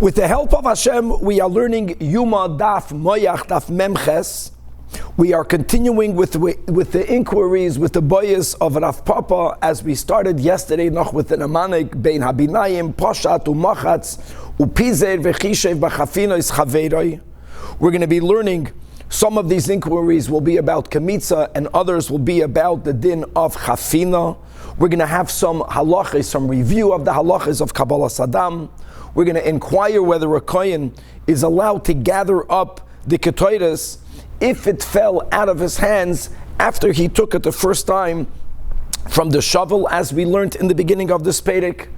With the help of Hashem, we are learning Yoma Daf Moyach Daf Memches. We are continuing with the inquiries, with the boyas of Rav Papa, as we started yesterday, noch with the Namanik, Bein Habinayim, Poshat, Umachatz, Upizer, Vechishev, Bachafinois, Chaveroi. We're going to be learning, some of these inquiries will be about Kemitza, and others will be about the din of Chafina. We're going to have some halachas, some review of the halachas of Kabbalah Saddam. We're going to inquire whether a kohen is allowed to gather up the ketoides if it fell out of his hands after he took it the first time from the shovel, as we learned in the beginning of this Perek.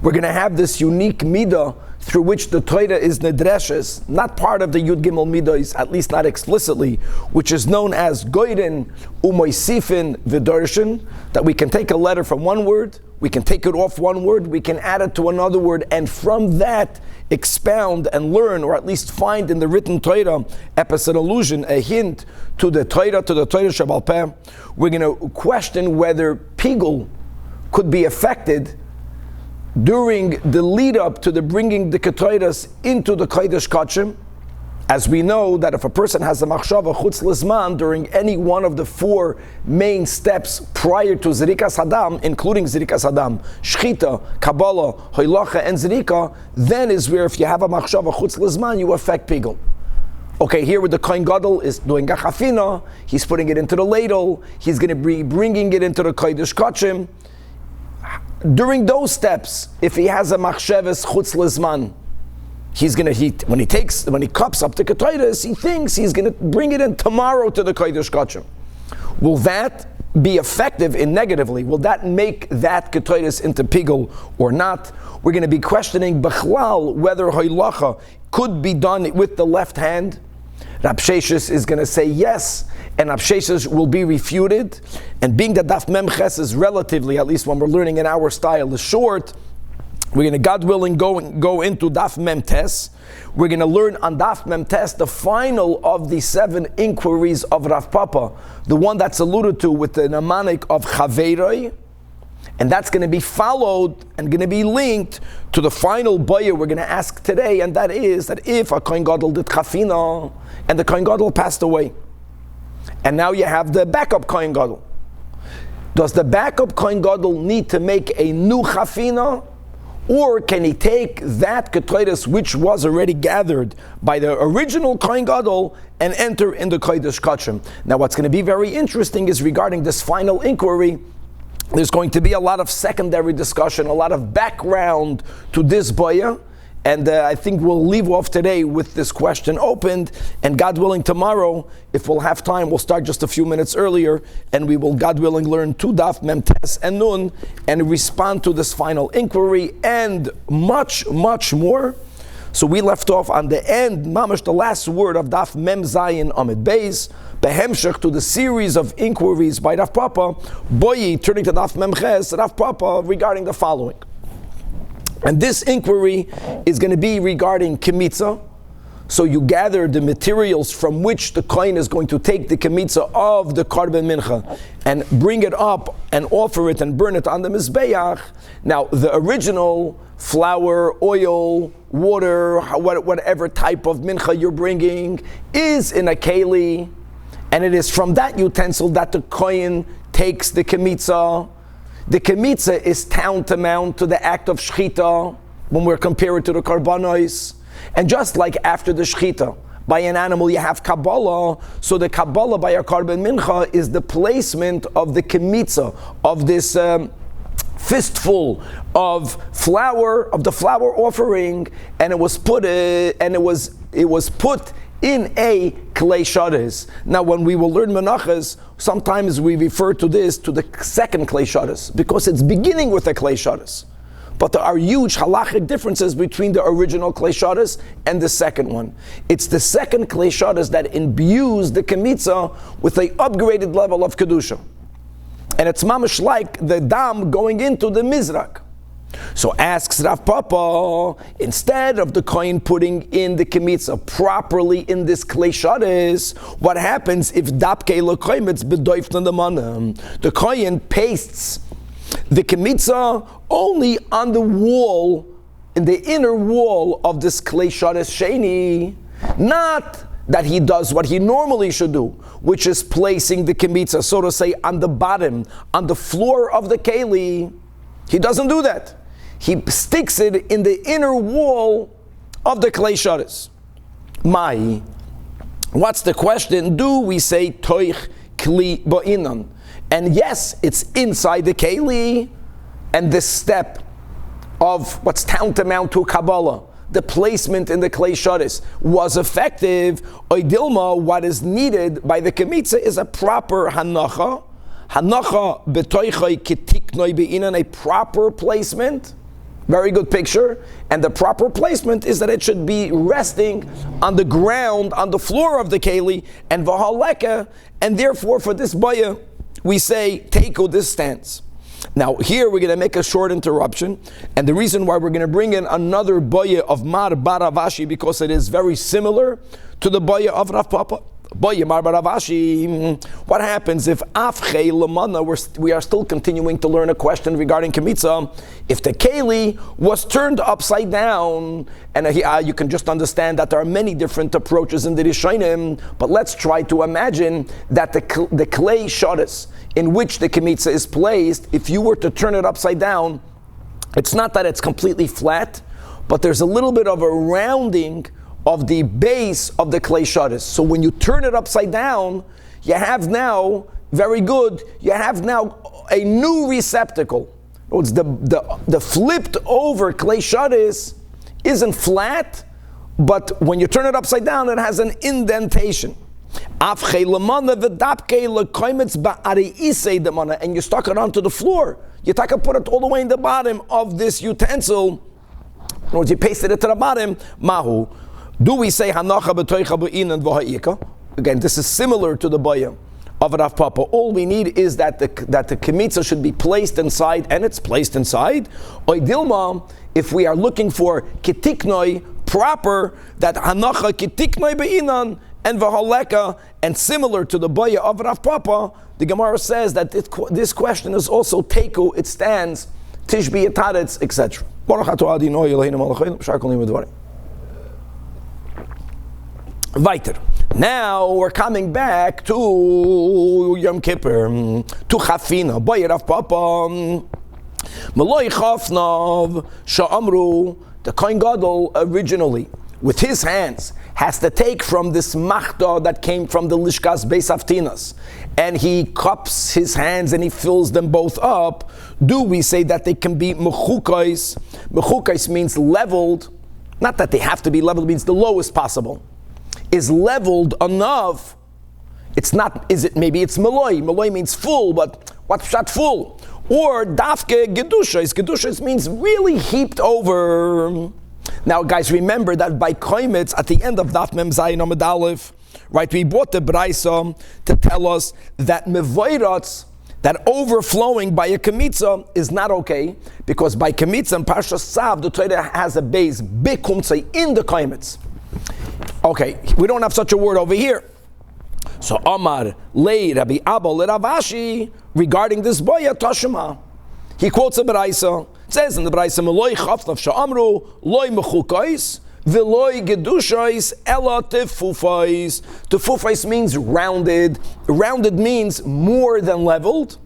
We're going to have this unique midah through which the Torah is nedreshes, not part of the Yud Gimel midos, at least not explicitly, which is known as goyden umoisifin v'darshan, that we can take a letter from one word, we can take it off one word, we can add it to another word, and from that expound and learn, or at least find in the written Torah episode allusion, a hint to the Torah Shabbat Peh. We're going to question whether pigul could be affected during the lead up to the bringing the ketoides into the Kodesh Kachim, as we know that if a person has a machshava chutz lizman during any one of the four main steps prior to Zerikas Hadam, including Zerikas Hadam, Shchita, Kabbalah, Hoilacha, and Zerika, then is where if you have a machshava chutz lizman, you affect pigul. Okay, here with the Kohen Gadol is doing gachafina, he's putting it into the ladle, he's going to be bringing it into the Kodesh Kachim. During those steps, if he has a machsheves chutz lizman, when he cups up the ketoides, he thinks he's going to bring it in tomorrow to the Kodesh Kachim. Will that be effective in negatively? Will that make that ketoides into pigul or not? We're going to be questioning b'chlal whether hoilacha could be done with the left hand. Rab Sheshes is going to say yes, and Rab Sheshes will be refuted. And being that Daf Memches is relatively, at least when we're learning in our style, is short, we're going to, God willing, go into Daf Memtes. We're going to learn on Daf Memtes the final of the 7 inquiries of Rav Papa, the one that's alluded to with the Namanik of Chaveroi. And that's going to be followed and going to be linked to the final boya we're going to ask today, and that is that if a Kohen Gadol did chafina and the Kohen Gadol passed away, and now you have the backup Kohen Gadol, does the backup Kohen Gadol need to make a new chafina, or can he take that ketoides which was already gathered by the original Kohen Gadol and enter in the Kodesh Kachim? Now what's going to be very interesting is regarding this final inquiry, there's going to be a lot of secondary discussion, a lot of background to this boya, and I think we'll leave off today with this question opened, and God willing tomorrow, if we'll have time, we'll start just a few minutes earlier, and we will, God willing, learn 2 Daf Memtes and Nun, and respond to this final inquiry, and much, much more. So we left off on the end, mamash, the last word of Daf Mem Zayin Amid Beis, behemshech to the series of inquiries by Rav Papa, boyi, turning to Daf Memches, Rav Papa, regarding the following. And this inquiry is going to be regarding Kemitza. So you gather the materials from which the kohen is going to take the Kemitza of the Karban Mincha and bring it up and offer it and burn it on the Mizbeach. Now, the original flour, oil, water, whatever type of Mincha you're bringing is in a keli, and it is from that utensil that the kohen takes the Kemitza. The Kemitza is tantamount to the act of Shchita when we're compared to the Karbanos. And just like after the Shchita, by an animal you have Kabbalah, so the Kabbalah by a Karban Mincha is the placement of the Kemitza, of this fistful of flour, of the flour offering, and it was put in a klei shadas. Now, when we will learn menachas, sometimes we refer to this to the second klei shadas because it's beginning with a klei shadas. But there are huge halachic differences between the original klei shadas and the second one. It's the second klei shadas that imbues the kemitza with an upgraded level of kedusha, and it's mamash like the dam going into the mizrak. So asks Rav Papa, instead of the kohen putting in the kemitza properly in this klei shadas, what happens if dapkei lekoimitz bedoifna the manam? The kohen pastes the kemitza only on the wall in the inner wall of this klei sharis sheni, not that he does what he normally should do, which is placing the kemitza, so to say, on the bottom, on the floor of the keli. He doesn't do that. He sticks it in the inner wall of the klei sharis. What's the question? Do we say toich kli ba'inan? And yes, it's inside the keli, and this step of what's tantamount to Kabbalah, the placement in the klei sharis, was effective. Oidilma, what is needed by the kemitza is a proper hanacha. Hanacha betoichai kitiknoi be'inan, a proper placement. Very good picture. And the proper placement is that it should be resting on the ground, on the floor of the keli, and v'haleka, and therefore for this baya, we say, teiku, this stance. Now here we're going to make a short interruption, and the reason why we're going to bring in another baya of Mar bar Ravashi, because it is very similar to the baya of Rav Papa. Baya Mar bar Ravashi. What happens if afchei lamana, we are still continuing to learn a question regarding kemitza, if the keli was turned upside down, and you can just understand that there are many different approaches in the Rishonim, but let's try to imagine that the klei sharis in which the kemitza is placed, if you were to turn it upside down, it's not that it's completely flat, but there's a little bit of a rounding of the base of the klei sharis. So when you turn it upside down, you have now, very good, you have now a new receptacle. It's the flipped over klei sharis isn't flat, but when you turn it upside down, it has an indentation. And you stuck it onto the floor. You put it all the way in the bottom of this utensil. In other words, you pasted it to the bottom. Mahu. Do we say hanacha b'toicha b'in and v'ha'ika? Again, this is similar to the baya of Rav Papa. All we need is that the kemitza should be placed inside, and it's placed inside. Oidilma, if we are looking for kitiknoi proper, that hanacha kitiknoi be'inan and v'haleka, and similar to the baya of Rav Papa, the Gemara says that this question is also teiku, it stands, tishbi yataretz, etc. Weiter. Now we're coming back to Yom Kippur, to Chafina, baya Rav Papa. Maloi Chafnav Sha'amru, the Kohen Gadol originally, with his hands, has to take from this machta that came from the Lishkas Beis Haftinas, and he cups his hands and he fills them both up. Do we say that they can be mechukais? Mechukais means leveled, not that they have to be leveled, it means the lowest possible. Is leveled enough. It's not, maybe it's maloi. Maloi means full, but what's pshat full? Or dafke gedushas. Gedushas means really heaped over. Now, guys, remember that by koimitz, at the end of Daf Mem Zayin Amud Aleph, right, we brought the Braisa to tell us that mevoirats, that overflowing by a kemitza is not okay, because by kemitza and Parshas Tzav, the Torah has a base, bikumtzei, in the koimitz. Okay, we don't have such a word over here. So Amar Lei Rabbi Abba Le Ravashi, regarding this boya Tashima, he quotes a Braisa. It says in the Braisa, Meloi Chafnav Sha'amru Loi Mechukais V'Loi Gedushais Ela Tefufais. Tefufais means rounded. Rounded means more than leveled,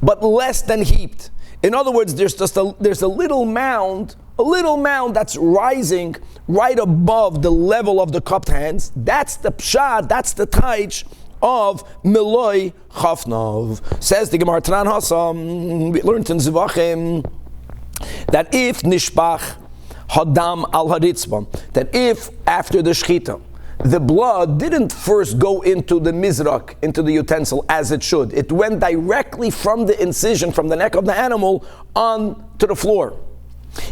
but less than heaped. In other words, there's a little mound that's rising right above the level of the cupped hands. That's the pshat, that's the taich of Meloi Chafnav. Says the Gemara Tanan Hassan, we learned in Zivachim, that if Nishbach Hadam al Haritzbah, that if after the Shechita, the blood didn't first go into the mizrak, into the utensil as it should. It went directly from the incision, from the neck of the animal, on to the floor.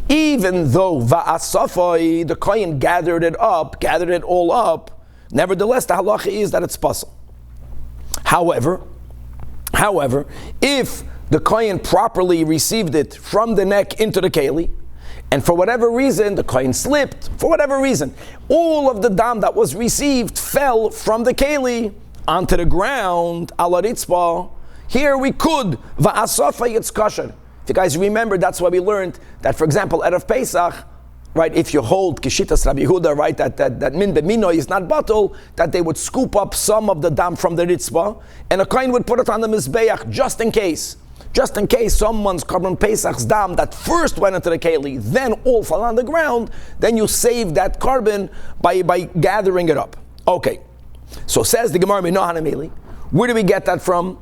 Even though va'asafai, the kohen gathered it all up, nevertheless the halacha is that it's possible. However, if the kohen properly received it from the neck into the keli, and for whatever reason the kohen slipped, for whatever reason, all of the dam that was received fell from the keli onto the ground, ala ritzpah, here we could, va'asafai, it's kosher. If you guys remember, that's why we learned that, for example, Erev Pesach, right, if you hold Kishitas Rabbi Yehuda, right, that min b'mino is not batul, that they would scoop up some of the dam from the ritzvah, and a kohen would put it on the mizbeach just in case. Just in case someone's Korban Pesach's dam that first went into the keli, then all fell on the ground, then you save that carbon by gathering it up. Okay, so says the Gemara, where do we get that from?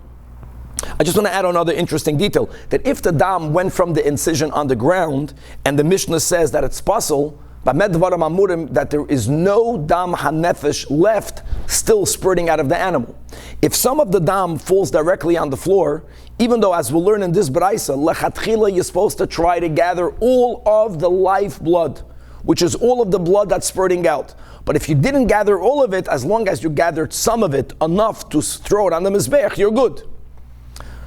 I just want to add another interesting detail, that if the dam went from the incision on the ground, and the Mishnah says that it's possible, that there is no dam hanefesh left still spurting out of the animal. If some of the dam falls directly on the floor, even though, as we'll learn in this Braisa, lechatchila, you're supposed to try to gather all of the life blood, which is all of the blood that's spurting out. But if you didn't gather all of it, as long as you gathered some of it, enough to throw it on the mizbeach, you're good.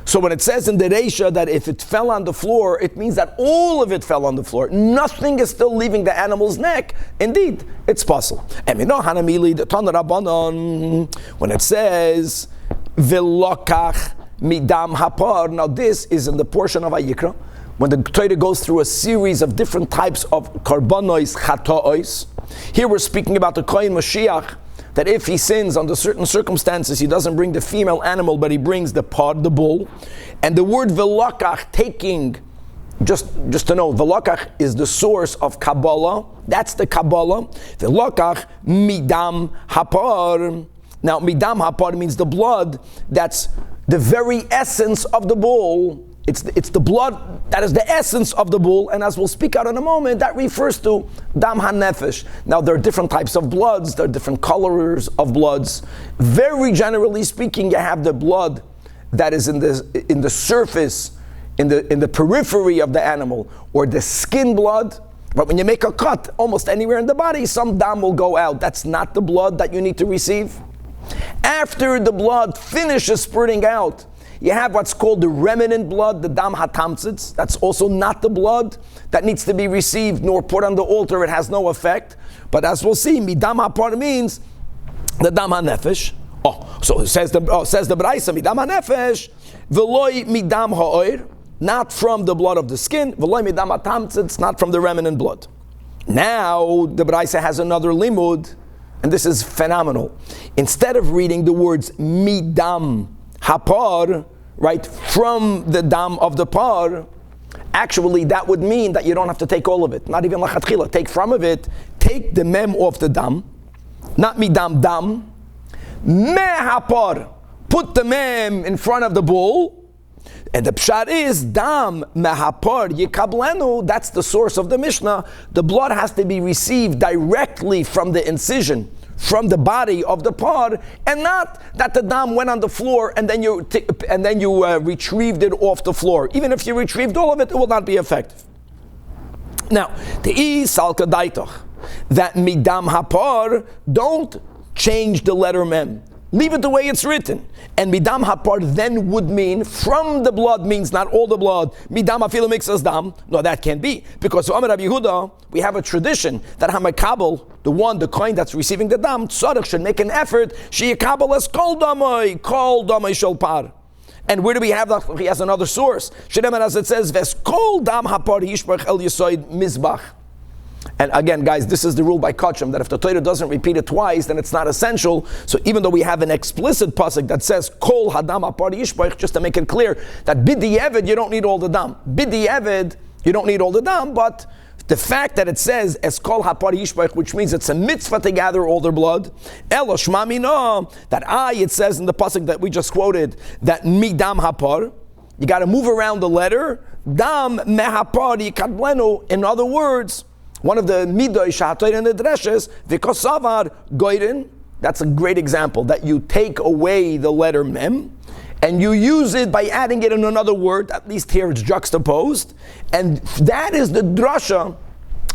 So when it says in the Reisha that if it fell on the floor, it means that all of it fell on the floor. Nothing is still leaving the animal's neck. Indeed, it's possible. And we know Hanamili, the Tanach Rabbanon, when it says V'lokach midam hapar. Now this is in the portion of Vayikra, when the Torah goes through a series of different types of karbanos chatois. Here we're speaking about the Kohen Mashiach, that if he sins under certain circumstances, he doesn't bring the female animal, but he brings the pod, the bull. And the word velakach, taking, just to know, velakach is the source of Kabbalah. That's the Kabbalah. Velakach midam hapar. Now, midam hapar means the blood that's the very essence of the bull. It's the blood that is the essence of the bull, and as we'll speak out in a moment, that refers to dam hanefesh. Now there are different types of bloods, there are different colors of bloods. Very generally speaking, you have the blood that is in the surface, in the periphery of the animal, or the skin blood. But when you make a cut, almost anywhere in the body, some dam will go out. That's not the blood that you need to receive. After the blood finishes spurting out, you have what's called the remnant blood, the dam hatamtzitz. That's also not the blood that needs to be received nor put on the altar. It has no effect. But as we'll see, midam hapar means the dam hanefesh. So it says the Braisa, midam hanefesh, v'loi midam ha'oir, not from the blood of the skin, v'loi midam hatamtzitz, not from the remnant blood. Now the Braisa has another limud, and this is phenomenal. Instead of reading the words midam hapar, right, from the dam of the par, actually that would mean that you don't have to take all of it, not even lachatchila. Take from of it, take the mem off the dam, not midam dam, me hapar, put the mem in front of the bull, and the pshat is dam mehapar yikablenu. That's the source of the Mishnah. The blood has to be received directly from the incision, from the body of the pod, and not that the dam went on the floor and then you retrieved it off the floor. Even if you retrieved all of it, it will not be effective. Now, the salka daitoch, that midam hapar, don't change the letter mem. Leave it the way it's written. And midam hapar then would mean, from the blood means not all the blood. Midam afilu mixas dam. No, that can't be. Because so Amar Rabbi Yehuda, we have a tradition that hamakabel, the coin that's receiving the dam, tzarech should make an effort. She yekabel as kol damai shel par. And where do we have that? He has another source. Shneimar, as it says, ves kol dam hapar yishbach el yisoid mizbach. And again, guys, this is the rule by Kachim, that if the Torah doesn't repeat it twice, then it's not essential. So even though we have an explicit pasuk that says Kol Hadam Apar Yishbach, just to make it clear that Bidi Eved, you don't need all the dam. Bidi Eved, you don't need all the dam, but the fact that it says Es Kol Hapar Yishbach, which means it's a mitzvah to gather all their blood, Elo Shma Mina, that it says in the pasuk that we just quoted, that Midam Hapar, you got to move around the letter, Dam Mehapar Yikadlenu, in other words, one of the Midrash Shatoir in the Dreshes, V'kosavar Goyrin, that's a great example, that you take away the letter Mem, and you use it by adding it in another word, at least here it's juxtaposed, and that is the drasha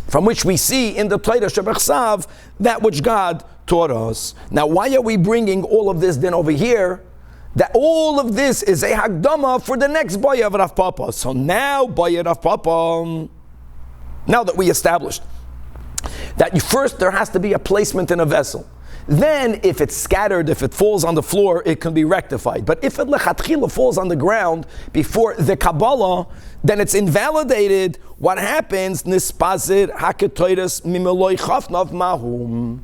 from which we see in the Torah Shebechsav that which God taught us. Now, why are we bringing all of this then over here? That all of this is a Hagdama for the next Boya of Rav Papa. So now, Boya Rav Papa, now that we established that first there has to be a placement in a vessel. Then, if it's scattered, if it falls on the floor, it can be rectified. But if it lechatchila falls on the ground before the Kabbalah, then it's invalidated. What happens? Nispazir haketoides mimeloi chafnav mahum.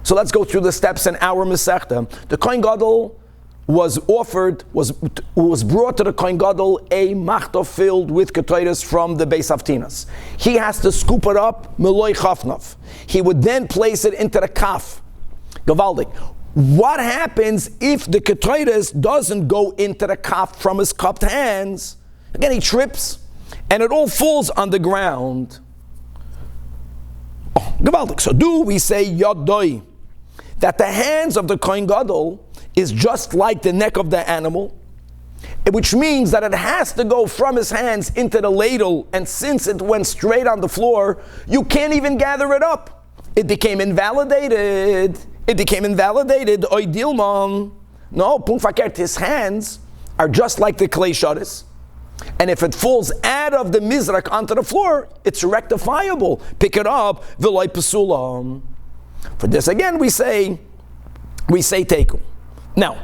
So let's go through the steps in our Masechta. The Kohen Gadol was brought to the Kohen Gadol a machta filled with ketoides from the Beis Haftinas. He has to scoop it up, meloi chafnav. He would then place it into the kaf. Gavaldik. What happens if the ketoides doesn't go into the kaf from his cupped hands? Again, he trips, and it all falls on the ground. Oh, Gavaldik. So do we say yadoi, that the hands of the Kohen Gadol is just like the neck of the animal, which means that it has to go from his hands into the ladle, and since it went straight on the floor, you can't even gather it up. It became invalidated. Oy Dilman. No, Punkt Verkehrt, his hands are just like the clay shutters. And if it falls out of the mizrak onto the floor, it's rectifiable. Pick it up, v'loi pesulam. For this again, we say teku. Now,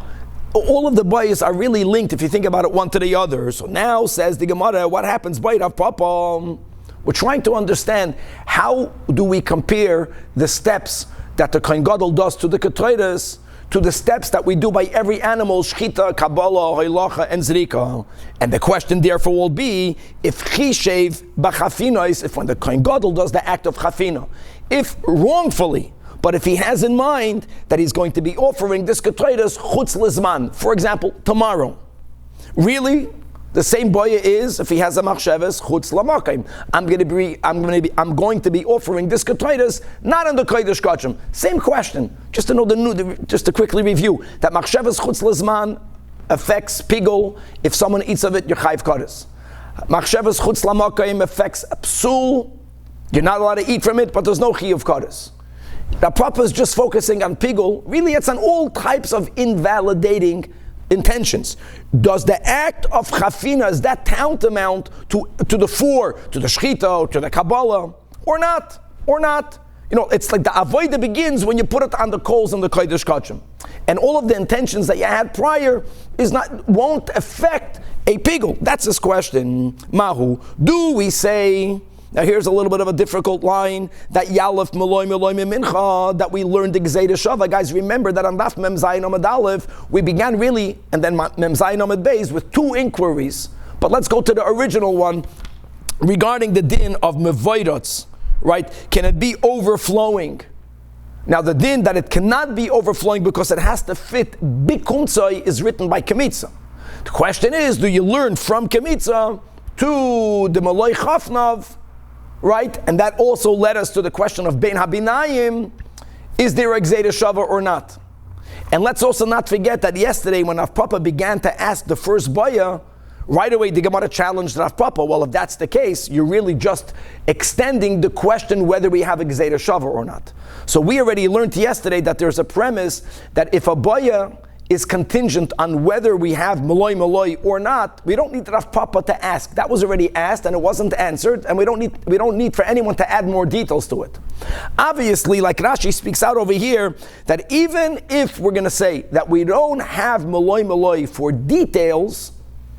all of the boys are really linked if you think about it one to the other. So now says the Gemara, what happens by Rav Papa? We're trying to understand how do we compare the steps that the Kohen Gadol does to the ketoides to the steps that we do by every animal, shchita, kabbalah, hoilacha, and zrika. And the question therefore will be, if chishev b'chafina, if when the Kohen Gadol does the act of chafina, if wrongfully, but if he has in mind that he's going to be offering this ketoides chutz lizman, for example, tomorrow, really, the same boya is if he has a machshavas chutz lamakim. I'm going to be offering this ketoides not in the kodesh kachim. Same question, just to know just to quickly review that machshavas chutz lizman affects pigul. If someone eats of it, you're chayv kodesh. Machshavas chutz lamakim affects psul. You're not allowed to eat from it, but there's no chiyuv kodesh. The Papa is just focusing on pigul. Really, it's on all types of invalidating intentions. Does the act of chafina, is that tantamount to the four, to the shchita, to the kabbalah, or not? Or not? You know, it's like the avodah begins when you put it on the coals in the kodesh kachim, and all of the intentions that you had prior won't affect a pigul. That's his question. Mahu, do we say? Now here's a little bit of a difficult line, that Yalef Meloi Mincha, that we learned the Gzeira Shava. Guys, remember that on Daf Mem Zayin Amud Aleph, we began really, and then Mem Zayin Amud Beis, with two inquiries. But let's go to the original one, regarding the din of Mevoidots, right? Can it be overflowing? Now the din that it cannot be overflowing because it has to fit Bikumtzai is written by Kemitza. The question is, do you learn from Kemitza to the Meloi Chafnav? Right? And that also led us to the question of Bein Habinayim, is there a Gzeira Shava or not? And let's also not forget that yesterday when Rav Papa began to ask the first boya, right away the Gemara challenged Rav Papa. Well, if that's the case, you're really just extending the question whether we have a Gzeira Shava or not. So we already learned yesterday that there's a premise that if a boya is contingent on whether we have Meloi or not, we don't need Rav Papa to ask. That was already asked and it wasn't answered, and we don't need for anyone to add more details to it. Obviously, like Rashi speaks out over here, that even if we're going to say that we don't have Meloi for details,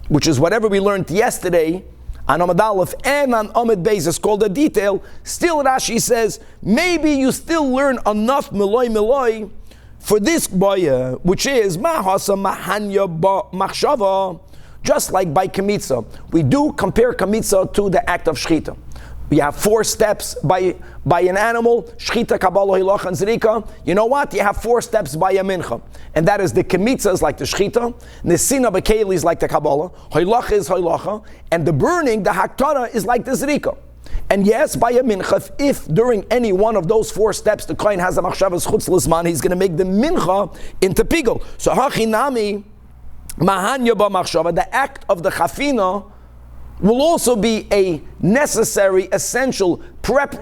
which is whatever we learned yesterday on Amud Aleph and on Amud Beis is called a detail, still Rashi says, maybe you still learn enough Meloi for this boya, which is mahasa mahanya machshava, just like by kemitza. We do compare kemitza to the act of shchita. We have 4 steps by an animal, shchita, kabbalah, hilacha, and zrika. You know what? You have 4 steps by a mincha. And that is the kemitza is like the shchita, nesina bekeli is like the kabbalah, hilacha is hilacha, and the burning, the haktara, is like the zrika. And yes, by a mincha, if during any one of those 4 steps the kohen has a machshavas chutz lizman, he's going to make the mincha into pigul. So hachinami mahanya ba machshava, the act of the chafina, will also be a necessary, essential,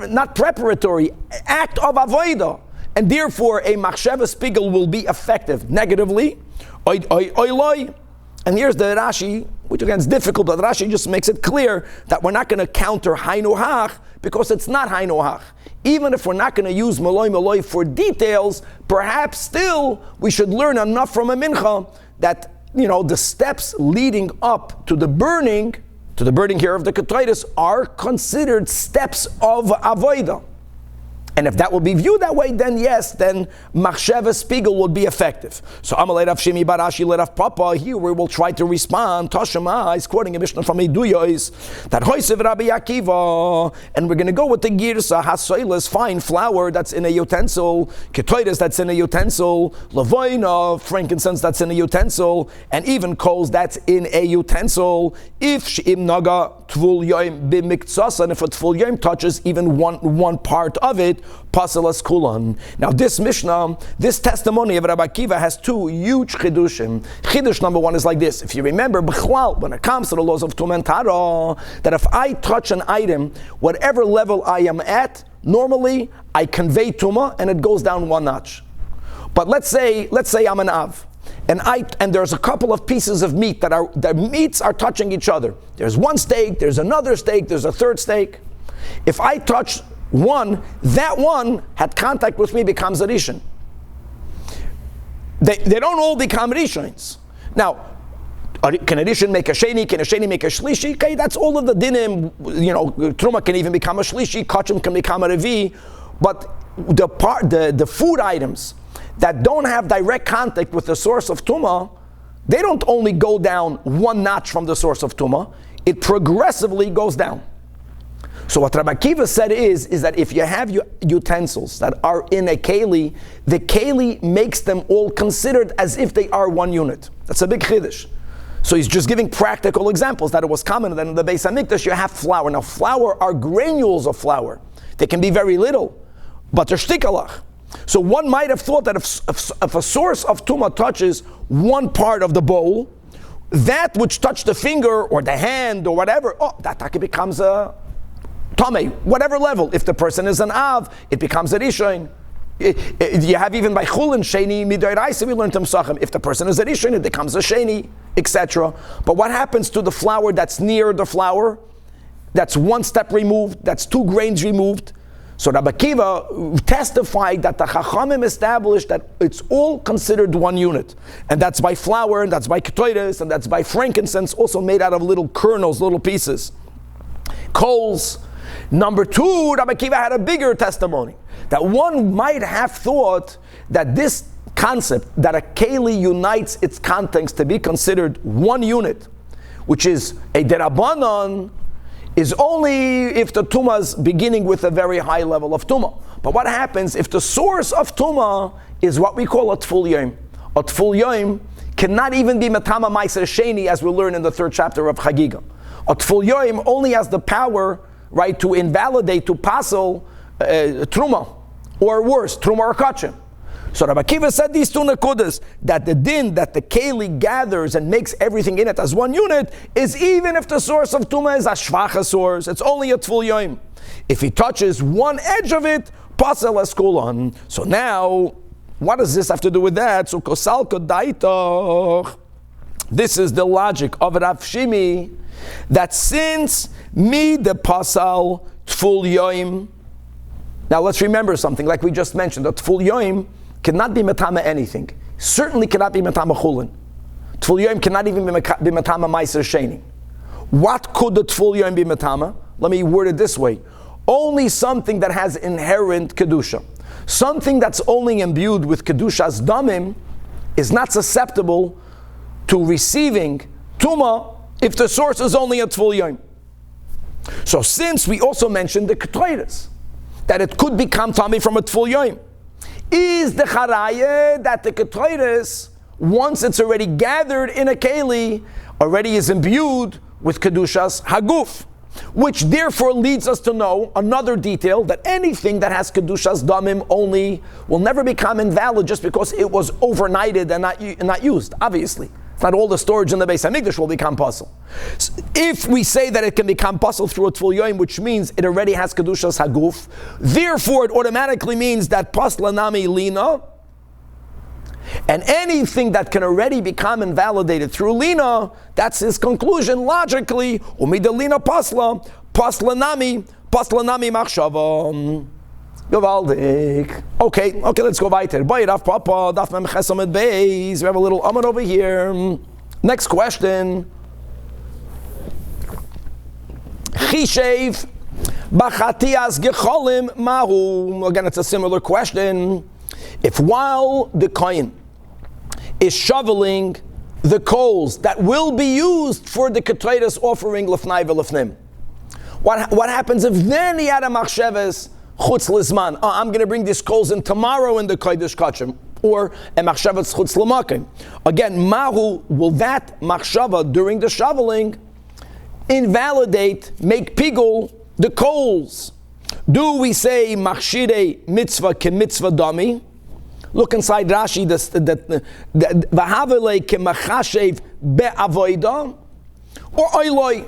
not preparatory act of avodah, and therefore a machshavas pigul will be effective. Negatively, And here's the Rashi, which again is difficult, but Rashi just makes it clear that we're not going to counter Hainu Hach because it's not Hainu Hach. Even if we're not going to use Maloi Maloi for details, perhaps still we should learn enough from a mincha that, the steps leading up to the burning here of the Ketaitis are considered steps of Avodah. And if that will be viewed that way, then yes, then Machsheva Spiegel would be effective. So Amalei Rav Shimi Barashi Rav Papa, here we will try to respond. Tashema is quoting a Mishnah from Eduyos that Hoisev Rabbi Akiva, and we're going to go with the Girsa Hasoilas, fine flour that's in a utensil, Ketoides that's in a utensil, Lavoina, frankincense that's in a utensil, and even coals that's in a utensil. If She'im Naga Tvul Yoim B'Miktsasa, and if a Tvul Yoim touches even one part of it, Pasalas Kulan. Now this Mishnah, this testimony of Rabbi Akiva has two huge chidushim. Chidush number one is like this. If you remember, B'chlal, when it comes to the laws of Tumah and Tara, that if I touch an item, whatever level I am at, normally I convey Tumah and it goes down one notch. But let's say I'm an Av. And there's a couple of pieces of meat the meats are touching each other. There's one steak, there's another steak, there's a third steak. If I touch one, that one had contact with me becomes a rishon. They don't all become rishons. Now, can a rishon make a sheni? Can a sheni make a shlishi? Okay, that's all of the dinim. Truma can even become a shlishi. Kachim can become a revi. But the food items that don't have direct contact with the source of tuma, they don't only go down one notch from the source of tuma. It progressively goes down. So what Rabbi Akiva said is that if you have utensils that are in a keli, the keli makes them all considered as if they are one unit. That's a big chiddush. So he's just giving practical examples that it was common that in the Beis HaMikdash you have flour. Now flour are granules of flour. They can be very little, but they're shtikalach. So one might have thought that if a source of tumah touches one part of the bowl, that which touched the finger or the hand or whatever, that taki becomes a Tomei, whatever level. If the person is an Av, it becomes a Rishon. You have even by Chulin, Sheni, Midoraisa, we learned to Mesachim. If the person is a Rishon, it becomes a Sheni, etc. But what happens to the flour that's near the flour? That's one step removed, that's 2 grains removed. So Rabbi Akiva testified that the Chachamim established that it's all considered one unit. And that's by flour, and that's by ketoides, and that's by frankincense, also made out of little kernels, little pieces. Coals. Number 2, Rabbi Akiva had a bigger testimony. That one might have thought that this concept, that a keli unites its contents to be considered one unit, which is a derabanan, is only if the tumah is beginning with a very high level of tumah. But what happens if the source of tumah is what we call a tful yom? A tful yom cannot even be metama ma'aser sheni, as we learn in the 3rd chapter of Chagiga. A tful yom only has the power, right, to invalidate, to passel truma, or worse, truma or kachim. So Rabbi Akiva said these 2 nekudas, that the din that the keli gathers and makes everything in it as one unit is even if the source of tuma is a shvacha source, it's only a tful yom. If he touches one edge of it, pasel eskulon. So now, what does this have to do with that? So kosal kodaitoch. This is the logic of Rav Shimi, that since mi de pasal tful yom. Now let's remember something, like we just mentioned, that tful yom cannot be metama anything. Certainly cannot be metama chulin. Tful yom cannot even be metama ma'aser sheni. What could the tful yom be metama? Let me word it this way. Only something that has inherent kedusha. Something that's only imbued with kedusha's damim is not susceptible to receiving tuma if the source is only a tful yom. So since we also mentioned the ketaides, that it could become tummy from a tful yom, is the charaya that the ketaides, once it's already gathered in a keli, already is imbued with kedushas haguf, which therefore leads us to know another detail, that anything that has kedushas damim only will never become invalid just because it was overnighted and not used. Obviously, it's not all the storage in the Beis HaMikdash will become pasul. So if we say that it can become pasul through a tful yom, which means it already has kedushas haguf, therefore it automatically means that pasla nami lina, And anything that can already become invalidated through lina, that's his conclusion logically. Umida lina pasla, pasla nami machshava. Gewaldig. Okay, let's go weiter. Bayrav Papa, Daf Mem Chesamid Beis. We have a little amud over here. Next question. Chishev bachatias gecholim mahu. Again, it's a similar question. If while the kohen is shoveling the coals that will be used for the ketores offering lefnai v'lefnim, what happens if then he had a machsheves chutz lizman? I'm going to bring these coals in tomorrow in the kodesh kachim, or a machsheves chutz lamakim. Again, mahu, will that machshava during the shoveling invalidate, make pigul the coals? Do we say machshirei mitzvah ke mitzvah dami? Look inside Rashi, v'havelei ke machashev be'avoida, or oiloi.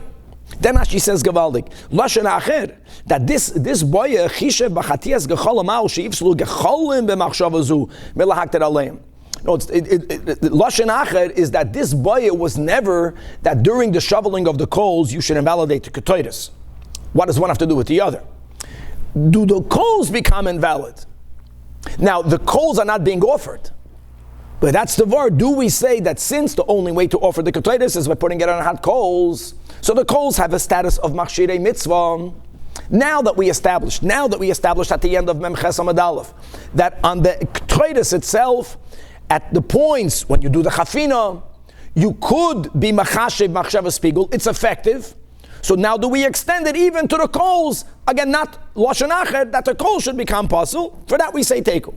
Then Rashi says Gavaldik, Lashon Acher, that this boy Chishev b'chatias gecholim al sheifslu gecholim b'machshavazu melahakter aleim. No, Lashon Acher is that this boy was never that during the shoveling of the coals you should invalidate the ketores. What does one have to do with the other? Do the coals become invalid? Now the coals are not being offered. But that's the word. Do we say that since the only way to offer the ketores is by putting it on hot coals, so the coals have a status of machshirei mitzvah? Now that we established at the end of Mem Ches Amud Aleph that on the ketores itself, at the points when you do the chafina, you could be machashev machshavas pigul. It's effective. So now do we extend it even to the coals? Again, not lashon acher that the coals should become pasul. For that we say teku.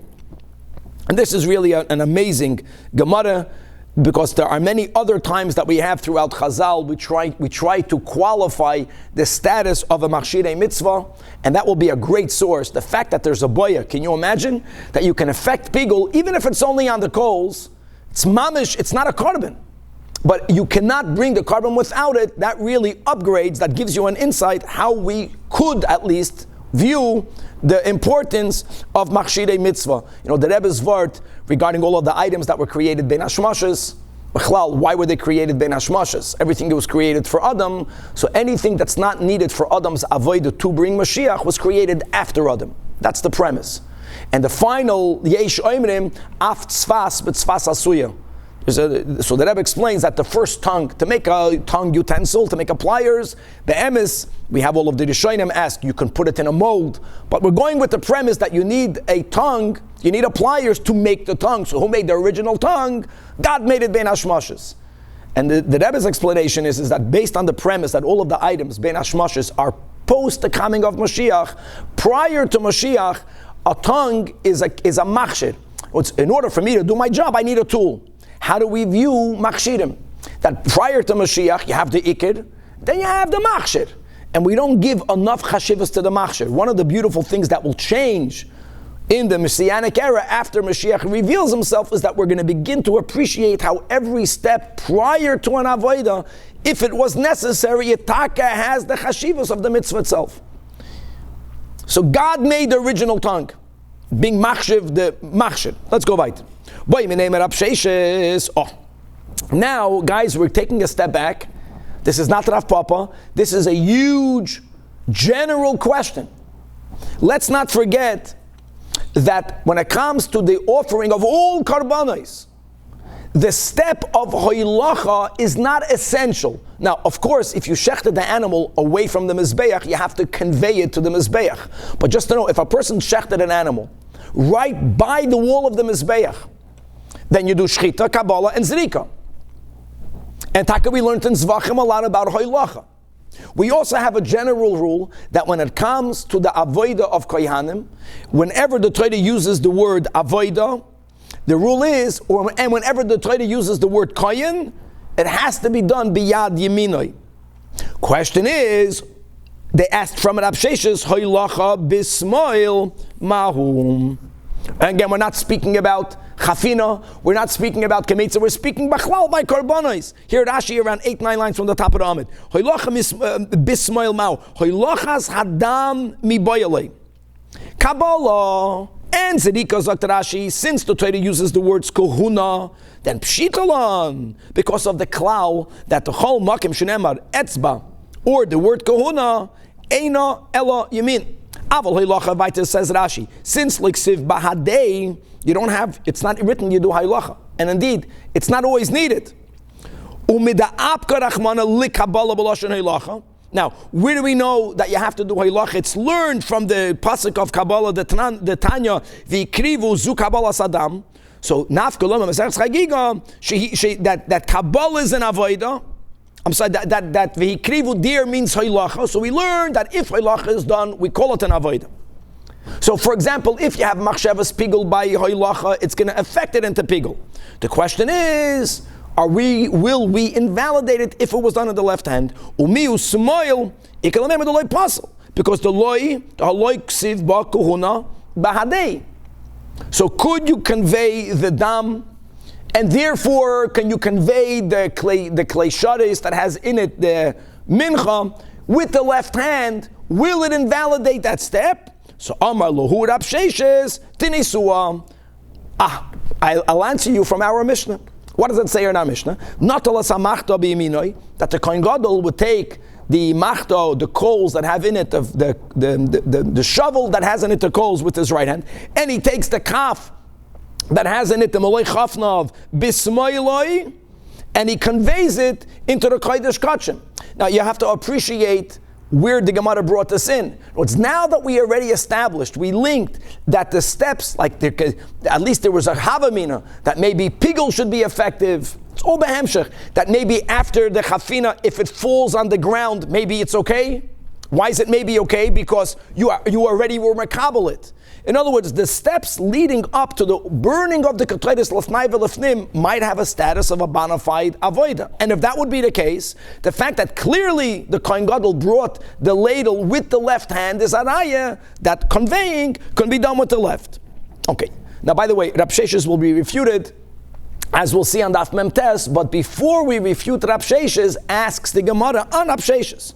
And this is really an amazing Gemara, because there are many other times that we have throughout Chazal, we try to qualify the status of a machshirei mitzvah, and that will be a great source. The fact that there's a boya, can you imagine that you can affect pigul, even if it's only on the coals? It's mamish, it's not a korban. But you cannot bring the korban without it. That really upgrades, that gives you an insight how we could at least view the importance of machshirei mitzvah. You know, the Rebbe's word regarding all of the items that were created ben hashmashes. Why were they created ben hashmashes? Everything that was created for Adam, so anything that's not needed for Adam's avodah to bring Mashiach was created after Adam. That's the premise. And the final yesh oimrim af tzfas b'tzfas asuya. So the Rebbe explains that the first tongue, to make a tongue utensil, to make a pliers, the emes, we have all of the Rishonim ask, you can put it in a mold, but we're going with the premise that you need a tongue, you need a pliers to make the tongue. So who made the original tongue? God made it ben hashmashes. And the Rebbe's explanation is that based on the premise that all of the items ben hashmashes are post the coming of Mashiach, prior to Mashiach, a tongue is a machshir. In order for me to do my job, I need a tool. How do we view machshirim? That prior to Mashiach, you have the ikir, then you have the machshir. And we don't give enough chashivas to the machshir. One of the beautiful things that will change in the Messianic era after Mashiach reveals himself is that we're going to begin to appreciate how every step prior to an avodah, if it was necessary, Yitaka has the chashivas of the mitzvah itself. So God made the original tongue, being machshiv, the machshir. Let's go weiter. Now, guys, we're taking a step back. This is not Rav Papa. This is a huge, general question. Let's not forget that when it comes to the offering of all karbanos, the step of hoilacha is not essential. Now, of course, if you shechted the animal away from the mizbeach, you have to convey it to the mizbeach. But just to know, if a person shechted an animal right by the wall of the mizbeach, then you do shchita, kabbalah, and zrika. And taka, we learned in Zvachim a lot about hoilacha. We also have a general rule that when it comes to the avodah of kohanim, whenever the Torah uses the word avodah, the rule is, and whenever the Torah uses the word kohen, it has to be done biyad yeminoi. Question is, they asked from Rab Sheshes, hoilacha bismoil mahum. And again, we're not speaking about chafina, we're not speaking about kemetza, we're speaking bachlal by korbanos. Here at Rashi, around 8-9 lines from the top of the Amid. Hoilacha bismoil mau. Hoilachas hadam mi boyale. Kabbalah, And Zerika Zakt Rashi, since the Torah uses the words kohuna, then pshitalan, because of the klal that the chol makim shenemar etzba, or the word kohuna, eina ela yamin. Aval haylacha vayta, says Rashi, since liksiv bahadei, you don't have, it's not written you do haylacha, and indeed it's not always needed. Umida apka rachmana likabala b'lashon haylacha. Now, where do we know that you have to do haylacha? It's learned from the pasuk of Kabbalah, the Tanya, v'ikrivu zu Kabbalah sadam. So, nafkalama mesach chagiga, that Kabbalah is an avodah. I'm sorry, that v'ikrivu dir means haylacha. So we learned that if haylacha is done, we call it an avodah. So, for example, if you have machshavas pigul by haylacha, it's going to affect it into pigul. The question is, will we invalidate it if it was done in the left hand? Umiu smoil ikalamem the loy pasel, because the haloi ksiv ba kohuna bahadei. So could you convey the dam, and therefore can you convey the kleisharis that has in it the mincha with the left hand? Will it invalidate that step? So Amar lohur absheshes tinisua. I'll answer you from our Mishnah. What does it say in our Mishnah? That the Kohen Gadol would take the machto, the coals that have in it, the shovel that has in it the coals with his right hand, and he takes the kaf that has in it the malay chafnav bismailoi, and he conveys it into the kodesh kachim. Now you have to appreciate where the Gemara brought this in. It's now that we already established, we linked that the steps, like at least there was a havamina, that maybe pigul should be effective. It's all behemshech, that maybe after the chafina, if it falls on the ground, maybe it's okay. Why is it maybe okay? Because you already were MERCAVA it. In other words, the steps leading up to the burning of the ketores lefnai v'lefnim might have a status of a bona fide avoida. And if that would be the case, the fact that clearly the Kohen Gadol brought the ladle with the left hand is araya that conveying can be done with the left. Okay. Now, by the way, Rab Sheshes will be refuted, as we'll see on Daf Mem Tes, but before we refute Rab Sheshes, asks the Gemara on Rab Sheshes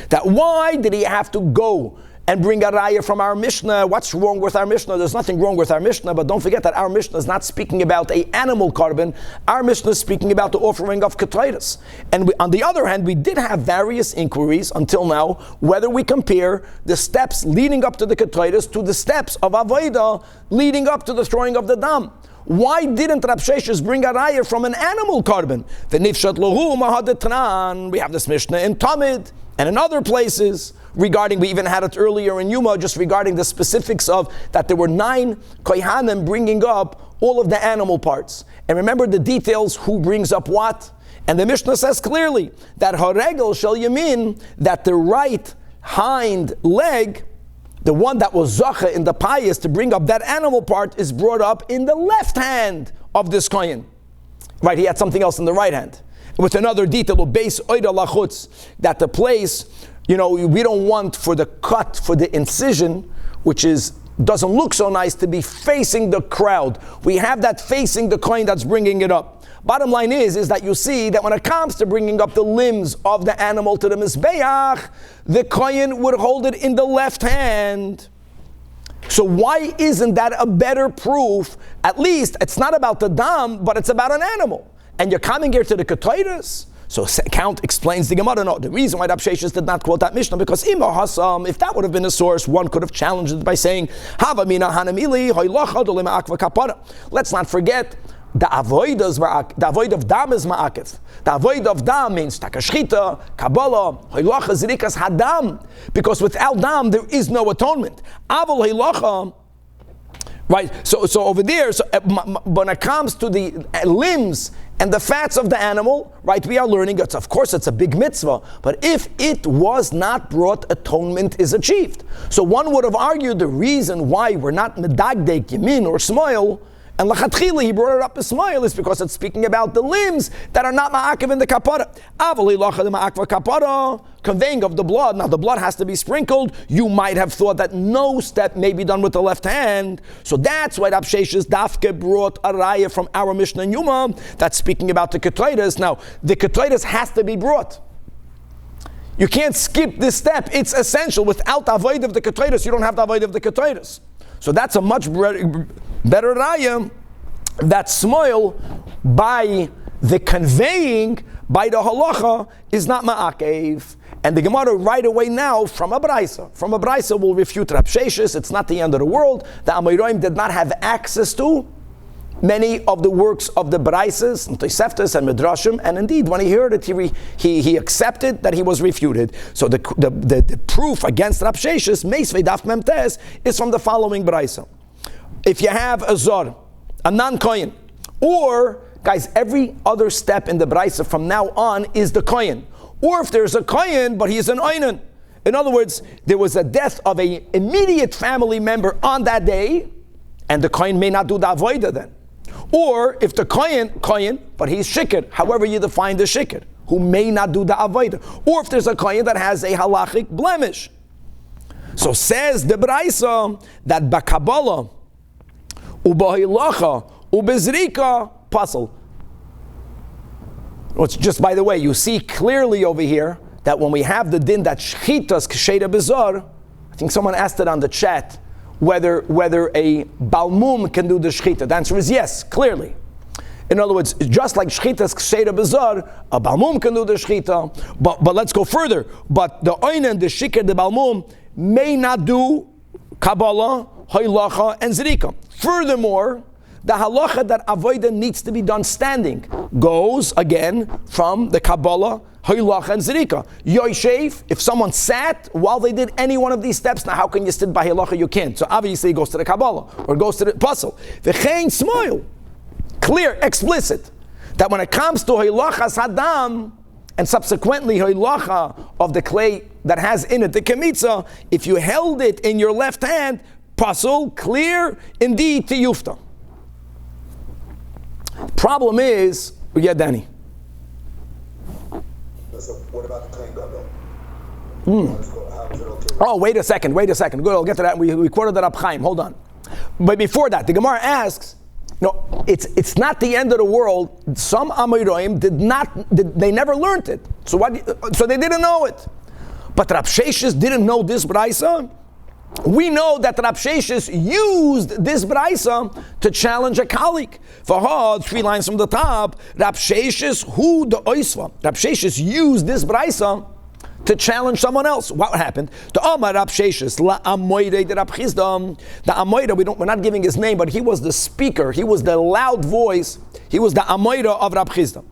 that why did he have to go and bring a raya from our Mishnah? What's wrong with our Mishnah? There's nothing wrong with our Mishnah, but don't forget that our Mishnah is not speaking about an animal carbon. Our Mishnah is speaking about the offering of ketores. And on the other hand, we did have various inquiries until now, whether we compare the steps leading up to the ketores to the steps of avodah leading up to the throwing of the dam. Why didn't Rab Sheshes bring a raya from an animal carbon? We have this Mishnah in Talmud and in other places regarding, we even had it earlier in Yoma, just regarding the specifics of that there were 9 kohanim bringing up all of the animal parts. And remember the details, who brings up what? And the Mishnah says clearly that haregel shel yamin, that the right hind leg, the one that was zacha in the pious to bring up that animal part, is brought up in the left hand of this kohen. Right, he had something else in the right hand. With another detail, base oida lachutz, that the place, we don't want for the cut, for the incision, which doesn't look so nice, to be facing the crowd. We have that facing the kohen that's bringing it up. Bottom line is that you see that when it comes to bringing up the limbs of the animal to the mizbeach, the kohen would hold it in the left hand. So why isn't that a better proof? At least it's not about the dam, but it's about an animal. And you're coming here to the ketores. So Count explains the Gemara. No, the reason why Rab Sheshes did not quote that Mishnah, because if that would have been a source, one could have challenged it by saying, let's not forget, the avoid of dam is ma'akif. The avoid of dam means takashchita, kabbalah, hoilacha, zirikas hadam, because without dam there is no atonement. Aval hoilacha. Right, so over there, when it comes to the limbs and the fats of the animal, right, we are learning, of course it's a big mitzvah, but if it was not brought, atonement is achieved. So one would have argued the reason why we're not medagdek, yamin, or smoil, and lachatchila he brought it up as smoil, is because it's speaking about the limbs that are not ma'akev in the kapara. Avali lacha the ma'akva kapara, conveying of the blood. Now the blood has to be sprinkled. You might have thought that no step may be done with the left hand. So that's why Rab Sheshes Dafke brought a raya from our Mishnah in Yoma that's speaking about the ketores. Now the ketores has to be brought. You can't skip this step. It's essential. Without the avoid of the ketores, you don't have the avoid of the ketores. So that's a much better raya that smoil by the conveying by the halacha is not ma'akev. And the Gemara right away now from a Braisa will refute Rab Sheshes. It's not the end of the world. The Amoraim did not have access to many of the works of the Braisas and Toseftas and Midrashim, and indeed when he heard it, he accepted that he was refuted. So the proof against Rab Sheshes, Meisvei Daf Memtes, is from the following Braisa. If you have a Zor, a non-Kohen, or guys, every other step in the Braisa from now on is the Kohen. Or if there's a Kohen, but he's an Oinen. In other words, there was a death of an immediate family member on that day, and the Kohen may not do the Avodah then. Or if the Kohen, but he's Shikr, however you define the Shikr, who may not do the Avodah. Or if there's a Kohen that has a halachic blemish. So says the Braisa that Bakabbalah, Ubahilacha, Ubezrika, Pasal. It's just, by the way, you see clearly over here that when we have the din that shchitas k'sheira bezor, I think someone asked it on the chat, whether a balmum can do the shchita. The answer is yes, clearly. In other words, just like shchitas k'sheira bezor, a balmum can do the shchita. But let's go further. But the oinen, the shikr, the balmum, may not do kabbalah, hoylacha, and zrika. Furthermore, the halacha that avodah needs to be done standing goes again from the Kabbalah, Hoylach, and Zerika. Yoishev, if someone sat while they did any one of these steps, now how can you sit by halacha? You can't. So obviously it goes to the Kabbalah or it goes to the puzzle. V'chein smoil, clear, explicit, that when it comes to Hoylachas Hadam and subsequently Hoylacha of the clay that has in it the kemitza, if you held it in your left hand, puzzle, clear, indeed to yufta. Problem is, yeah, Danny. So what about the claim gadol? Oh, wait a second. Good, I'll get to that. We quoted that up Chaim. Hold on. But before that, the Gemara asks, no, it's not the end of the world. Some Amoraim they never learned it. So they didn't know it. But Rab Sheshes didn't know this Braisa. We know that Rab Sheshes used this Braisa to challenge a colleague. For 3 lines from the top, Rab Sheshes, who the Oisva? Rab Sheshes used this Braisa to challenge someone else. What happened? The Amar Rab Sheshes, La Amoire de Rab Chisda. The Amoire, we're not giving his name, but he was the speaker, he was the loud voice, he was the Amoire of Rab Chisda.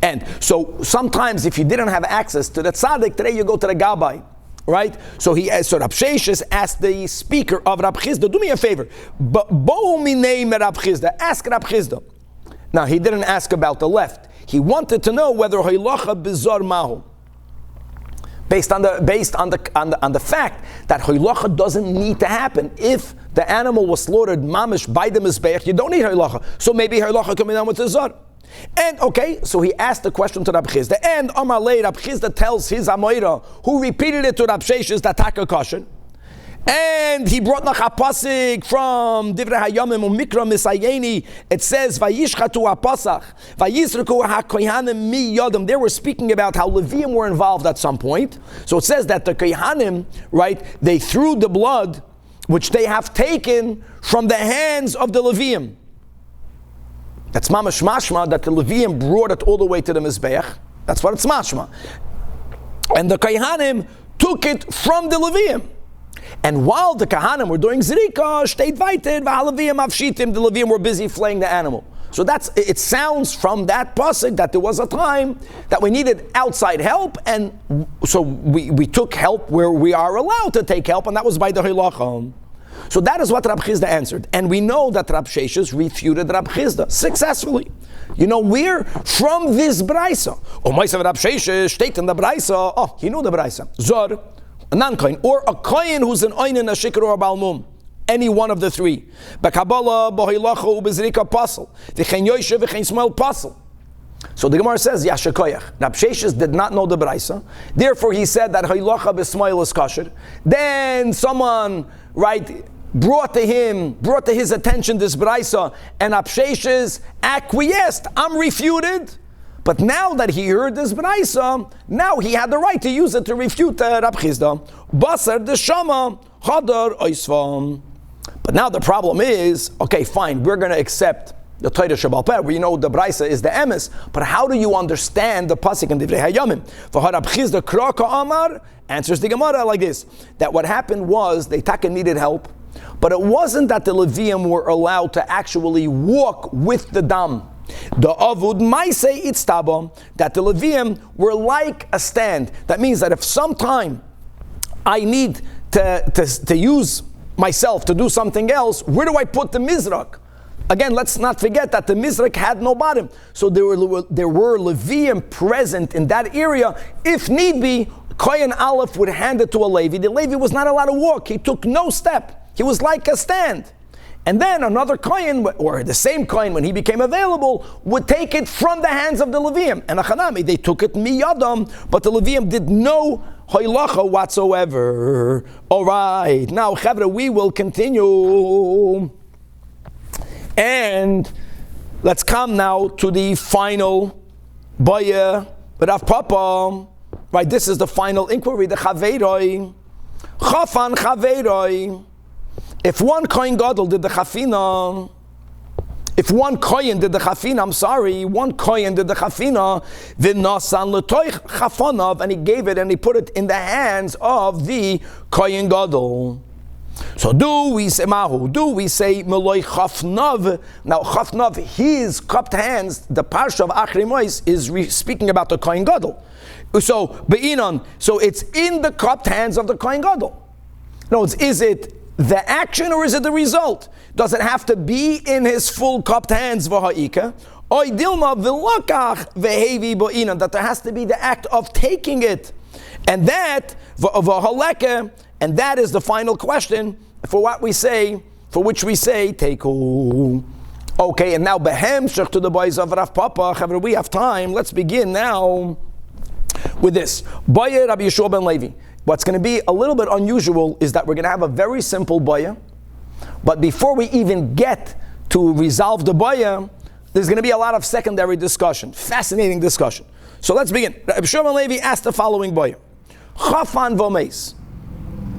And so sometimes if you didn't have access to the tzaddik, today you go to the Gabbai. Right? So Rab Sheshes asked the speaker of Rab Chisda, do me a favor, but bo mi name Rab Chisda, ask Rab Chisda. Now he didn't ask about the left. He wanted to know whether hoylacha bizar mahu. Based on the fact that hoylacha doesn't need to happen. If the animal was slaughtered mamish by the mizbeach, you don't need hoylacha. So maybe hoylacha coming down with the zar. And okay, so he asked the question to Rab Chisda, and Amalei Rab Chisda tells his Amoira, who repeated it to Rab Sheshes, that taka kosher, and he brought nach a pasuk from Divrei Hayamim Umikra Misayeni. It says, "Vayishchatu hapasach, vayisruku hakohanim mi yodam." They were speaking about how Leviim were involved at some point. So it says that the kohanim, right, they threw the blood, which they have taken from the hands of the Leviim. That's mamash mashma that the Leviim brought it all the way to the Mizbeach. That's what it's mashma. And the Kohanim took it from the Leviim. And while the Kohanim were doing Zrika, Shteit Vaited, V'Haleviim Avshitim, the Leviim were busy flaying the animal. So it sounds from that pasuk that there was a time that we needed outside help, and so we took help where we are allowed to take help, and that was by the Hilachah. So that is what Rab Chisda answered. And we know that Rab Sheshes refuted Rab Chisda successfully. You know where? From this Braisa. Oh, Maisav Rab Sheshes, state in the Braisa. Oh, he knew the Braisa. Zor, a non-kohen, or a kohen who's an oinen, a shikr, or a balmum. Any one of the three. Bakabbalah, bohilacha, ubezrika, pasel. V'chein yoishev, v'chein smel, pasel. So the Gemara says, Yashakoyach. Rab Sheshes did not know the Braisa. Therefore he said that hoilacha b'smail is kosher. Then someone, right, brought to his attention this Braisa, and Rab Sheshes acquiesced. I'm refuted. But now that he heard this Braisa, now he had the right to use it to refute Rab Chisda. Basar de Shama, Hadar Oisvam. But now the problem is, okay, fine, we're going to accept the Torah Shabbat Peh. We know the Braisa is the emes, but how do you understand the pasuk in Divrei Hayamim? V'harab Chizda Kraka Amar answers the Gemara like this: that what happened was they taka needed help, but it wasn't that the Levium were allowed to actually walk with the dam. The Avud Maisei Itztaba, that the Levium were like a stand. That means that if sometime I need to use myself to do something else, where do I put the Mizrak? Again, let's not forget that the Mizrak had no bottom. So there were Levium present in that area. If need be, Kohen Aleph would hand it to a Levi. The Levi was not allowed to walk. He took no step. He was like a stand. And then another Kohen, or the same Kohen, when he became available, would take it from the hands of the Levium. And Achanami, they took it miyadam, but the Levium did no hoilacha whatsoever. All right, now, Chavra, we will continue. And let's come now to the final Baya, Rav Papa. Right, this is the final inquiry, the Chaveiroi. Chafan Chaveiroi. If one Kohen Gadol did the Chafina, one Kohen did the Chafina, V'nasan l'toich Chafanav, and he gave it and he put it in the hands of the Kohen Gadol. So do we say Meloi Chafnav? Now Chafnav, his cupped hands, the Parsha of Achri Mois is speaking about the Kohen Gadol. So Be'inon, so it's in the cupped hands of the Kohen Gadol. No, is it the action or is it the result? Does it have to be in his full cupped hands? That there has to be the act of taking it, and that and that is the final question for which we say teku. Okay, and now behemshach to the boys of Rav Papa. We have time. Let's begin now with this. Boyer Rabbi Yeshua ben Levi. What's going to be a little bit unusual is that we're going to have a very simple baya, but before we even get to resolve the baya, there's going to be a lot of secondary discussion, fascinating discussion. So let's begin. Rabbi Yeshua ben Levi asked the following baya: Chafan v'meis,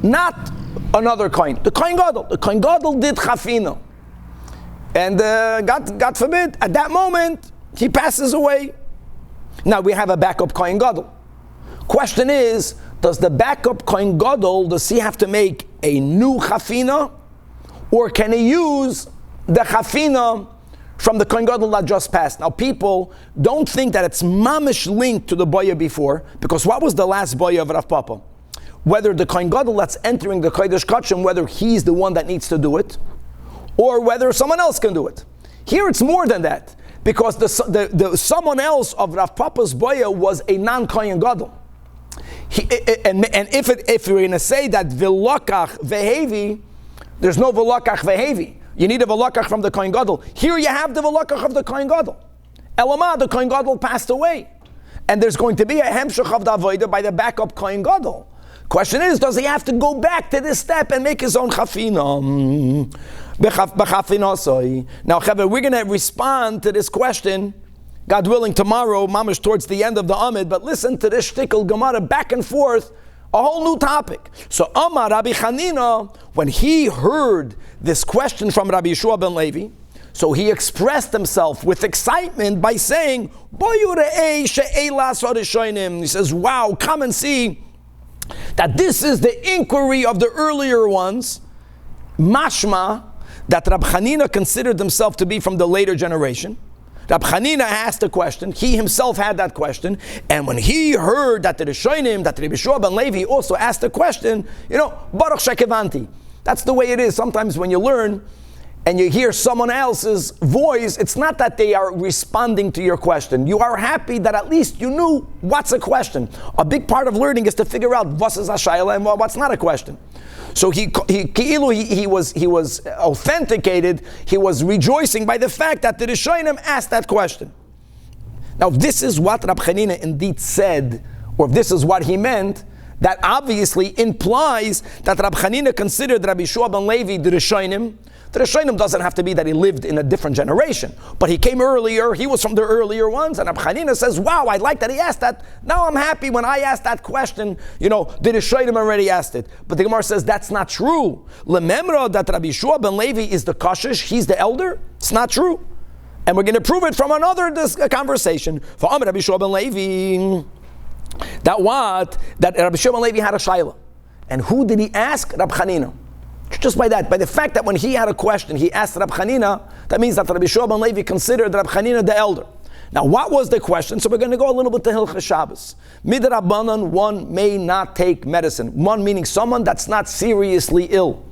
not another Kohen. The Kohen Gadol. The Kohen Gadol did chafina, and God forbid, at that moment he passes away. Now we have a backup Kohen Gadol. Question is, does the backup Kohen Gadol, does he have to make a new chafina, or can he use the chafina from the Kohen Gadol that just passed? Now people don't think that it's mamish linked to the boya before, because what was the last boya of Rav Papa? Whether the Kohen Gadol that's entering the Kodesh Kachim, whether he's the one that needs to do it, or whether someone else can do it. Here it's more than that, because the someone else of Rav Papa's boya was a non-Kohen Gadol. And if we're going to say that v'lokach vehevi, there's no v'lokach vehevi. You need a v'lokach from the Kohen Gadol. Here you have the v'lokach of the Kohen Gadol. Elamah, the Kohen Gadol passed away, and there's going to be a hemshach of the avodah by the backup Kohen Gadol. Question is, does he have to go back to this step and make his own chafina? Now, Chavre, we're going to respond to this question, God willing, tomorrow, mamash towards the end of the Amid, but listen to this shtickle Gemara back and forth, a whole new topic. So Amar Rabbi Chanina, when he heard this question from Rabbi Yeshua ben Levi, so he expressed himself with excitement by saying, he says, wow, come and see that this is the inquiry of the earlier ones, mashma, that Rabbi Chanina considered himself to be from the later generation. Rabbi Chanina asked a question, he himself had that question, and when he heard that the Rishonim, that Rabbi Yeshua ben Levi also asked a question, Baruch Shekevanti. That's the way it is. Sometimes when you learn and you hear someone else's voice, it's not that they are responding to your question. You are happy that at least you knew what's a question. A big part of learning is to figure out what's a shayla and what's not a question. So he was authenticated, he was rejoicing by the fact that the Rishonim asked that question. Now, if this is what Rabbi Chanina indeed said, or if this is what he meant, that obviously implies that Rabbi Chanina considered Rabbi Yeshua ben Levi the Rishonim, The Rishonim doesn't have to be that he lived in a different generation, but he came earlier, he was from the earlier ones, and Rab Chanina says, wow, I like that he asked that. Now I'm happy when I asked that question, the Rishonim already asked it. But the Gemara says that's not true. Lememra that Rabbi Yeshua ben Levi is the kashish, he's the elder. It's not true. And we're going to prove it from another conversation. For Rabbi Yeshua ben Levi, that Rabbi Yeshua ben Levi had a shayla. And who did he ask? Rab Chanina. Just by the fact that when he had a question, he asked Rab Chanina, that means that Rabbi Yeshua ben Levi considered Rab Chanina the elder. Now, what was the question? So we're going to go a little bit to Hilchas Shabbos. Midrabanan, one may not take medicine. One meaning someone that's not seriously ill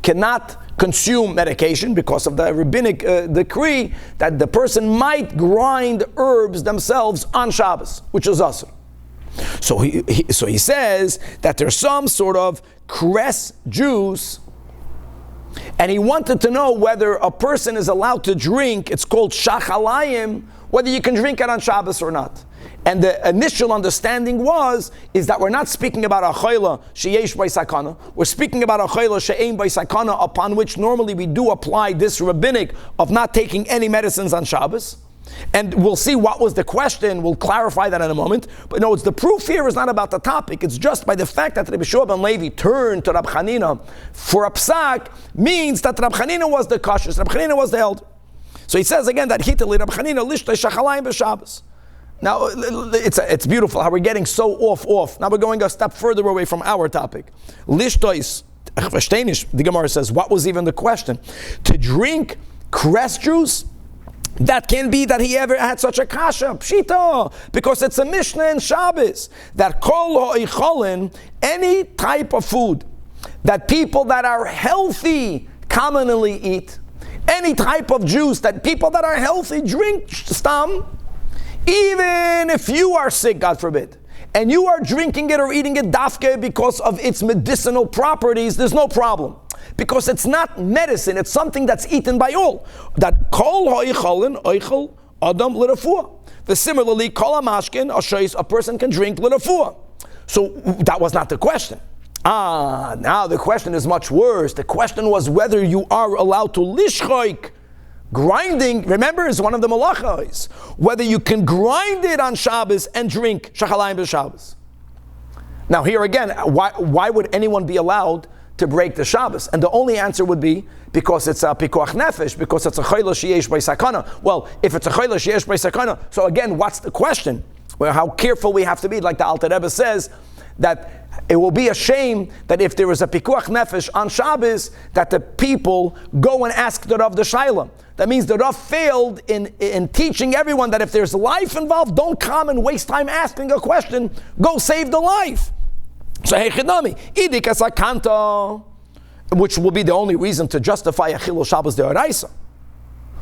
cannot consume medication because of the rabbinic decree that the person might grind herbs themselves on Shabbos, which is asur. So he says that there's some sort of cress juice, and he wanted to know whether a person is allowed to drink, it's called shachalayim, whether you can drink it on Shabbos or not. And the initial understanding is that we're not speaking about a chayla sheyesh by sakana. We're speaking about a chayla she'ein by sakana, upon which normally we do apply this rabbinic of not taking any medicines on Shabbos. And we'll see what was the question. We'll clarify that in a moment. But no, the proof here is not about the topic. It's just by the fact that Rabbi Yeshua ben Levi turned to Rab Chanina for a psak means that Rab Chanina was the kashus. Rab Chanina was the elder. So he says again that hitali Rab Chanina lishtay shachalayim b'Shabbos. Now it's beautiful how we're getting so off. Now we're going a step further away from our topic. Lishtois, the Gemara says, what was even the question? To drink cress juice? That can be that he ever had such a kasha, pshita, because it's a Mishnah in Shabbos, that kol ha'icholin, any type of food that people that are healthy commonly eat, any type of juice that people that are healthy drink, stam, even if you are sick, God forbid, and you are drinking it or eating it dafke because of its medicinal properties, there's no problem. Because it's not medicine, it's something that's eaten by all. That kol ha'icholin oichel adam l'refuah. Similarly, kol ha'mashkin ashayis, a person can drink l'refuah. So that was not the question. Now the question is much worse. The question was whether you are allowed to lishchoik. Grinding, remember, is one of the malachos. Whether you can grind it on Shabbos and drink shachalayim b'Shabbos. Now here again, why would anyone be allowed to break the Shabbos? And the only answer would be because it's a pikuach nefesh, because it's a chayla sheyesh by sakana. Well, if it's a chayla sheyesh by sakana, so again, what's the question? Well, how careful we have to be, like the Alter Rebbe says, that it will be a shame that if there is a pikuach nefesh on Shabbos, that the people go and ask the Rav the Shaila. That means the Rav failed in teaching everyone that if there's life involved, don't come and waste time asking a question, go save the life. So hechidami, idik asakanta, which will be the only reason to justify a chilul Shabbos deoraisa.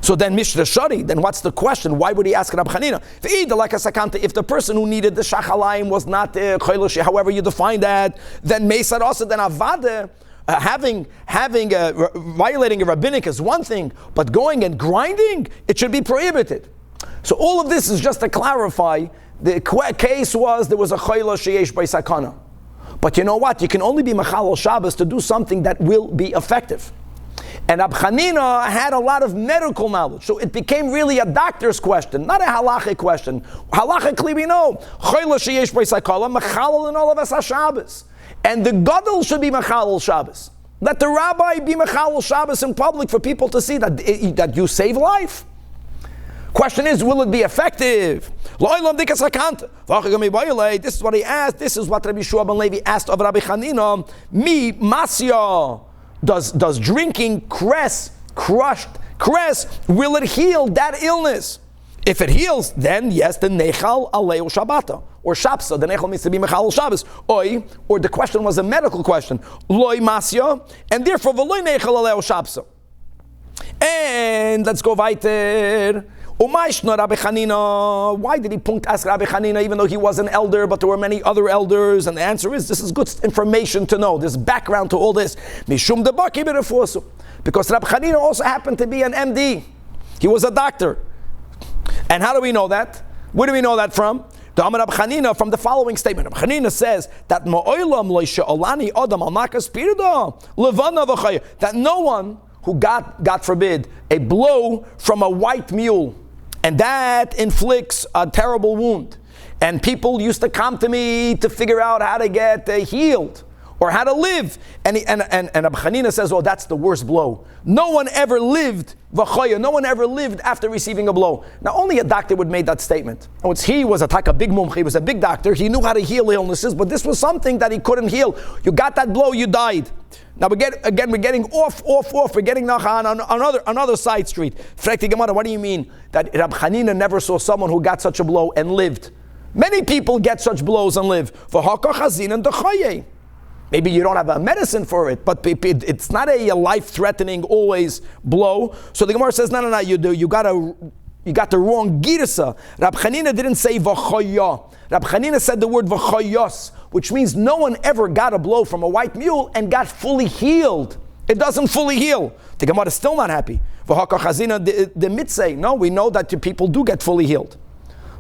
So then Mishra Shari, then what's the question? Why would he ask Rab Chanina? If the person who needed the shachalayim was not chayloshi, however you define that, then Meisar also, then avade, violating a rabbinic is one thing, but going and grinding, it should be prohibited. So all of this is just to clarify, the case was there was a chayla sheyesh by sakana. But you know what? You can only be machal Shabbos to do something that will be effective. And Rab Chanina had a lot of medical knowledge, so it became really a doctor's question, not a halachic question. Halachically we know, chayla sheyesh by sakala, machal in all of us Shabbos. And the gadol should be machal Shabbos. Let the rabbi be machal Shabbos in public for people to see that you save life. Question is, will it be effective? This is what he asked. This is what Rabbi Yeshua ben Levi asked of Rabbi Chanina. Mi masya. Does drinking crushed cress, will it heal that illness? If it heals, then yes, the nechal aleu shabbata. Or shapsa, the nechal means to be mechal Shabbos. Or the question was a medical question. Loi masya, and therefore v'loi nechal aleu shapsa. And let's go weiter. Why did he ask Rabbi Chanina, even though he was an elder, but there were many other elders? And the answer is, this is good information to know. There's background to all this. Because Rabbi Chanina also happened to be an MD. He was a doctor. And how do we know that? Where do we know that from? From the following statement. Rabbi Chanina says that no one who got, God forbid, a blow from a white mule, and that inflicts a terrible wound, and people used to come to me to figure out how to get healed or how to live, and Rabbi Chanina says, oh, that's the worst blow. No one ever lived after receiving a blow. Now, only a doctor would make that statement. He was a big mumch, he was a big doctor, he knew how to heal illnesses, but this was something that he couldn't heal. You got that blow, you died. Now we're getting off. We're getting on another side street. What do you mean that Rabbi Chanina never saw someone who got such a blow and lived? Many people get such blows and live. Maybe you don't have a medicine for it, but it's not a life-threatening always blow. So the Gemara says, no, you do. You got the wrong girsa. Rabbi Chanina didn't say v'choya. Rabbi Chanina said the word v'choyos, which means no one ever got a blow from a white mule and got fully healed. It doesn't fully heal. The Gemara is still not happy. V'haka chazina the mitzay. No, we know that people do get fully healed.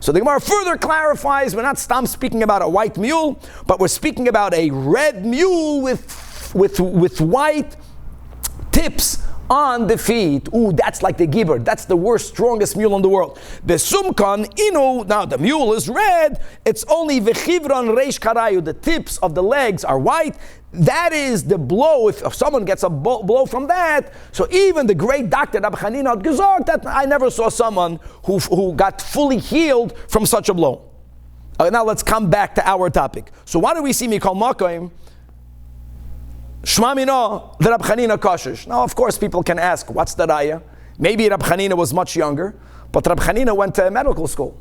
So the Gemara further clarifies, we're not speaking about a white mule, but we're speaking about a red mule with white tips on the feet. Ooh, that's like the gibber. That's the worst, strongest mule in the world. Besumkan inu. Now the mule is red. It's only vechivron reish karayu. The tips of the legs are white. That is the blow. If someone gets a blow from that, so even the great doctor Rabbi Chanina had gesagt that I never saw someone who got fully healed from such a blow. Now let's come back to our topic. So why do we see Mikol Makoim? Shmamino, the Rabbi Chanina kashish. Now, of course, people can ask, what's the raya? Maybe Rabbi Chanina was much younger, but Rabbi Chanina went to medical school.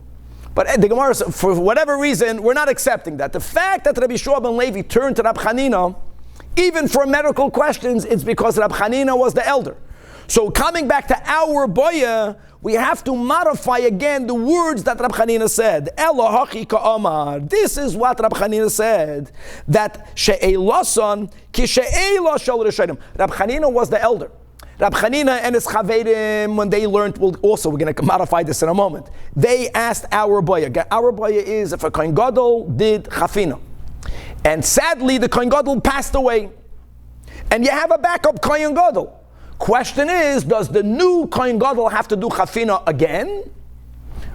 But the Gemara, for whatever reason, we're not accepting that. The fact that Rabbi Shua ben Levi turned to Rabbi Chanina, even for medical questions, it's because Rabbi Chanina was the elder. So coming back to our boya, we have to modify again the words that Rabbi Chanina said. Elohachi ka'amar. This is what Rabbi Chanina said. That she'elason ki she'ela shel rishayim. Rabbi Chanina was the elder. Rabbi Chanina and his chaverim, when they learned, we're going to modify this in a moment. They asked our boya. Our boya is if a Kohen Gadol did chafina, and sadly the Kohen Gadol passed away, and you have a backup Kohen Gadol. Question is, does the new Kohen Gadol have to do chafina again?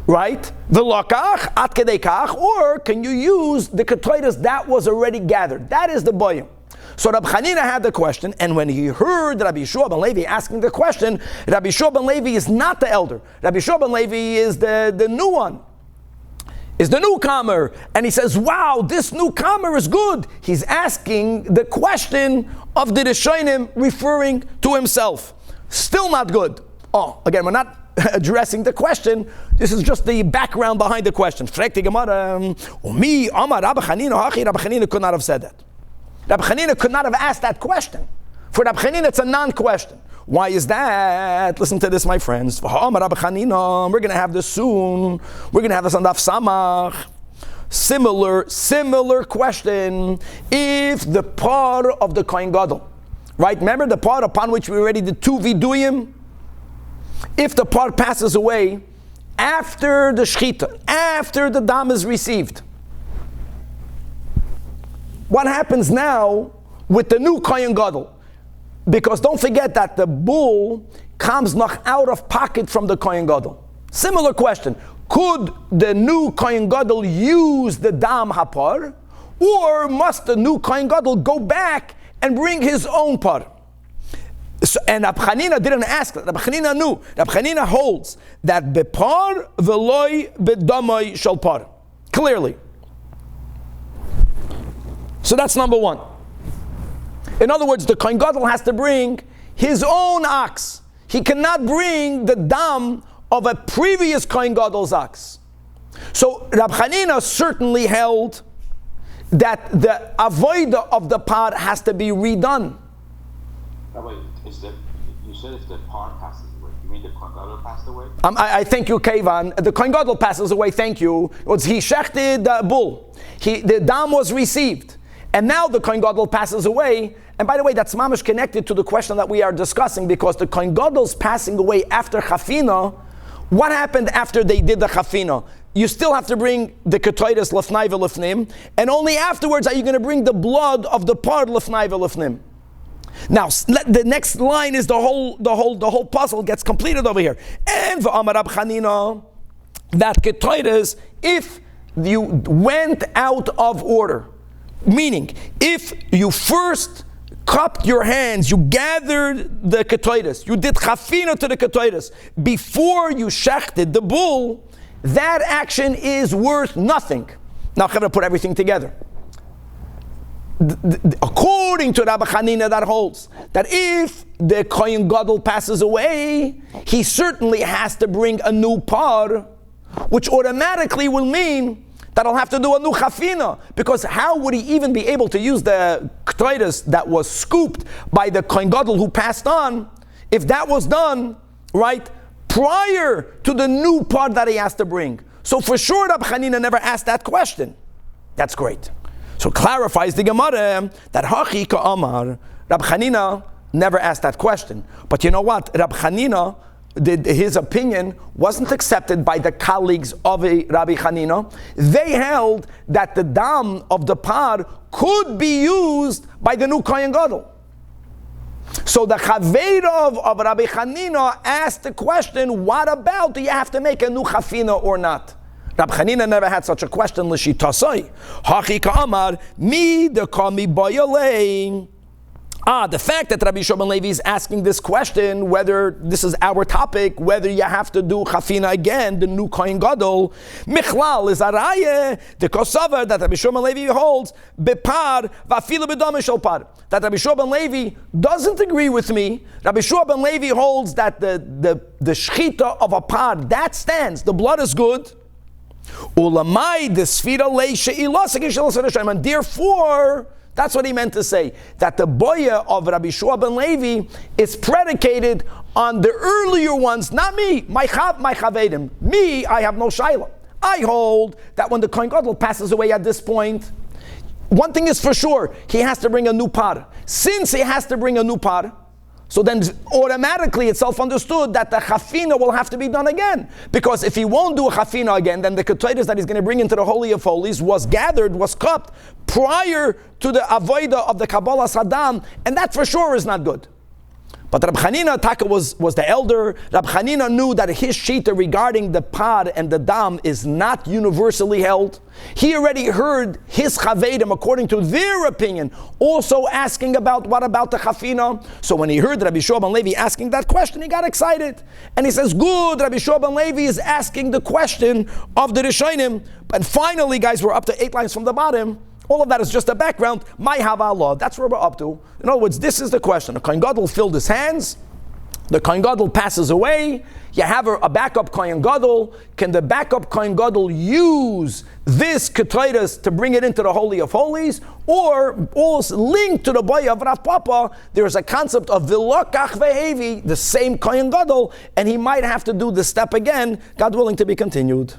Right? V'lakach, at kedei kach, or can you use the ketores that was already gathered? That is the boyim. So Rabbi Chanina had the question, and when he heard Rabbi Shua ben Levi asking the question, Rabbi Shua ben Levi is not the elder. Rabbi Shua ben Levi is the new one. Is the newcomer, and he says, wow, this newcomer is good. He's asking the question of the Rishonim referring to himself. Still not good. Oh, again, we're not addressing the question. This is just the background behind the question. Rabbi Chanina could not have said that. Rabbi Chanina could not have asked that question. For Rabbi Chanina, it's a non-question. Why is that? Listen to this, my friends. We're going to have this soon. We're going to have this on Daf Samach. Similar question. If the part of the Kohen Gadol, right? Remember the part upon which we already did two viduyim? If the part passes away after the shchita, after the dam is received, what happens now with the new Kohen Gadol? Because don't forget that the bull comes noch out of pocket from the Kohen Gadol. Similar question. Could the new Kohen Gadol use the dam hapar? Or must the new Kohen Gadol go back and bring his own par? So, and Rabbi Chanina didn't ask that. Rabbi Chanina knew. Rabbi Chanina holds that bepar veloy bedamay shel par. Clearly. So that's number one. In other words, the Kohen Gadol has to bring his own ox. He cannot bring the dam of a previous Kohen Gadol's ox. So Rabbi Chanina certainly held that the avoida of the par has to be redone. Wait, you said if the par passes away, you mean the Kohen Gadol passed away? I thank you, Kevan. The Kohen Gadol passes away, thank you. He shechted the bull. The dam was received. And now the Kohen Gadol passes away. And by the way, that's mamish connected to the question that we are discussing, because the Kohen Gadol's passing away after chafina. What happened after they did the chafina? You still have to bring the ketores lefnai v'lefnim, and only afterwards are you going to bring the blood of the par lefnai v'lefnim. Now, the next line is the whole puzzle gets completed over here. And v'amar Rab Chanina, that ketoides, if you went out of order, meaning if you first cupped your hands, you gathered the ketoides, you did chafina to the ketoides before you shechted the bull, that action is worth nothing. Now, I'm going to put everything together. According to Rabbi Chanina, that holds that if the Kohen Gadol passes away, he certainly has to bring a new par, which automatically will mean that I'll have to do a new chafina, because how would he even be able to use the ketoides that was scooped by the Kohen Gadol who passed on, if that was done, right, prior to the new part that he has to bring? So for sure, Rabbi Chanina never asked that question. That's great. So clarifies the Gemara that Hachi Ka'amar, Rabbi Chanina never asked that question. But you know what? Rabbi Chanina, his opinion wasn't accepted by the colleagues of Rabbi Chanina. They held that the dam of the par could be used by the new Kohen Gadol. So the Chaveir of Rabbi Chanina asked the question, what about, do you have to make a new chafina or not? Rabbi Chanina never had such a question. L'shitasai, hachi ka'amar mi dekami bayalei. The fact that Rabbi Shimon Levi is asking this question, whether this is our topic, whether you have to do chafina again, the new Kohen Gadol, Michlal is araye, the kosavar that Rabbi Shimon Levi holds, bepar v'afilu b'dam shel par. That Rabbi Shimon Levi doesn't agree with me. Rabbi Shimon Levi holds that the shchita of a par, that stands, the blood is good. And therefore, that's what he meant to say, that the boya of Rabbi Shua ben Levi is predicated on the earlier ones, not me, my chavedim. Me, I have no shaila. I hold that when the Kohen Gadol passes away at this point, one thing is for sure, he has to bring a new par. Since he has to bring a new par, so then automatically it's self-understood that the chafina will have to be done again. Because if he won't do a chafina again, then the ketoides that he's going to bring into the Holy of Holies was gathered, was cupped prior to the avoida of the Kabbalah Saddam, and that for sure is not good. But Rab Chanina Taka was the elder. Rab Chanina knew that his shita regarding the par and the dam is not universally held. He already heard his chavedim, according to their opinion, also asking about what about the chafina. So when he heard Rabbi Shua ben Levi asking that question, he got excited. And he says, good, Rabbi Shua ben Levi is asking the question of the Rishonim. And finally, guys, we're up to 8 lines from the bottom. All of that is just a background. My havala, that's where we're up to. In other words, this is the question. The Kohen Gadol filled his hands. The Kohen Gadol passes away. You have a backup Kohen Gadol. Can the backup Kohen Gadol use this ketoides to bring it into the Holy of Holies? Or also linked to the boy of Rav Papa, there's a concept of vilokach vehevi, the same Kohen Gadol, and he might have to do the step again, God willing, to be continued.